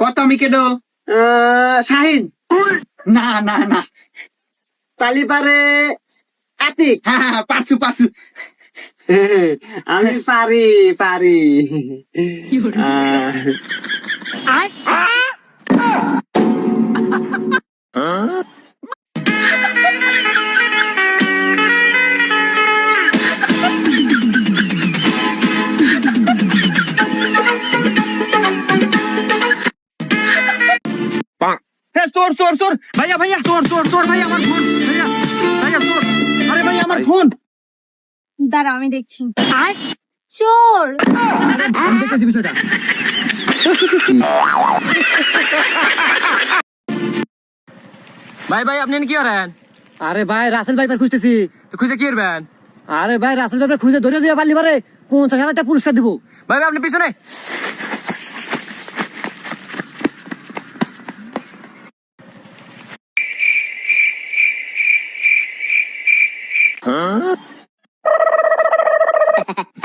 কত আমি কেডো শাহিন না না না তালিপারে আতিক। হ্যাঁ পারছু পারছু আমি পারি পারি। চোর চোর চোর ভাইয়া ভাইয়া চোর চোর চোর ভাই আমার ফোন ভাইয়া ভাইয়া চোর আরে ভাই আমার ফোন দাঁড়াও আমি দেখছি। আর চোর আমি দেখতেছি বিষয়টা। ভাই ভাই আপনি কি করেন? আরে ভাই রাসেল ভাইপার খুঁজতেছি। তো খুঁজে কি করবেন? আরে ভাই রাসেল ভাইপার খুঁজে ধরে দিয়ে পারলি পারে 50,000 টাকা পুরস্কার দিব। ভাই ভাই আপনি পিছনে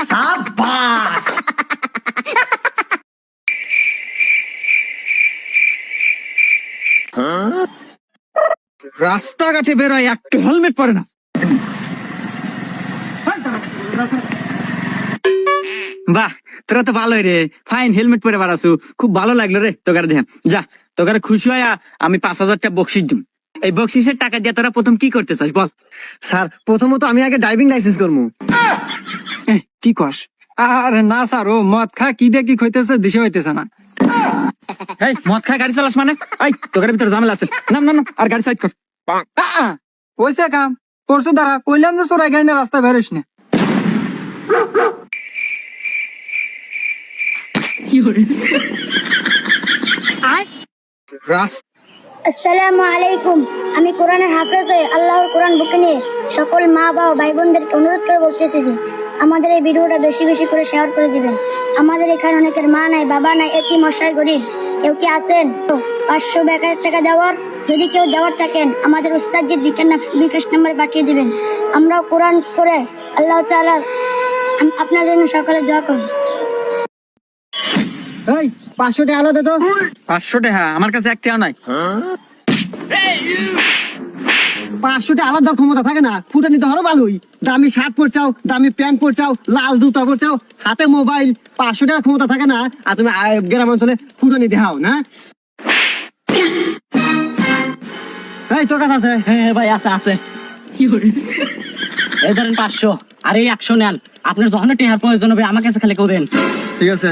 সাবাস। রাস্তাঘাটে বেরোয় একটা হেলমেট পরে না। বাহ তোরা তো ভালোই রে, ফাইন হেলমেট পরে বাড়াছু, খুব ভালো লাগলো রে তোকার দেখে। যা তোকার খুশি হইয়া আমি 5,000 টাকা বকশিস দিম। এই বকশিসের টাকা দিয়ে তোরা প্রথম কি করতে চাস বল? স্যার প্রথমত আমি আগে ড্রাইভিং লাইসেন্স করবো। কি কস? আরে না স্যার, ও মদ খা কি দিয়ে কি হইতেছে দিশে হইতেছে না। এই মদ খা গাড়ি চালাস মানে? এই তোকার ভিতরে ঝামেলা আছে, নাম নাম নাম, আর গাড়ি সাইড কর। ওইসে কাম পরশু দাঁড়া কইলাম যে চোরাই গাড়ি না রাস্তা বেরোস না। আসসালামু আলাইকুম। আমি কোরআনের হাফেজ হয়ে আল্লাহর কোরআন বুকে নিয়ে সকল মা বাবা ভাই বোনদেরকে অনুরোধ করে বলতে এসেছি, আমাদের এই ভিডিওটা বেশি বেশি করে শেয়ার করে দিবেন। আমাদের এখানে অনেকের মা নাই, বাবা নাই, এতিম অসহায় গরিব। কেউ কি আছেন 500 বা 1000 টাকা দেওয়ার? যদি কেউ দেওয়ার থাকেন আমাদের উস্তাদজির বিকাশ নাম্বার পাঠিয়ে দিবেন। আমরাও কোরআন করে আল্লাহ তাআলা আপনাদের জন্য সকালে দোয়া করব। এই 500 টাকা আলাদা তো। 500 টাকা আমার কাছে একটাও নাই। 500 টাকা আলাদা ক্ষমতা থাকে না, ফুটে নিতে হলো ভালোই। দামি শার্ট পরছাও, দামি প্যান্ট পরছাও, লাল জুতা পরছাও, হাতে মোবাইল, 500 টাকা ক্ষমতা থাকে না। আর তুমি গ্রাম অঞ্চলে ফুটে নিতে হাও না। এই তোর কাছে আছে? হ্যাঁ ভাই আছে আছে। এই ধরেন 500 আর এই 100 নেন। আপনার যখন টেহার প্রয়োজন হবে আমার কাছে খালি করেন। ঠিক আছে।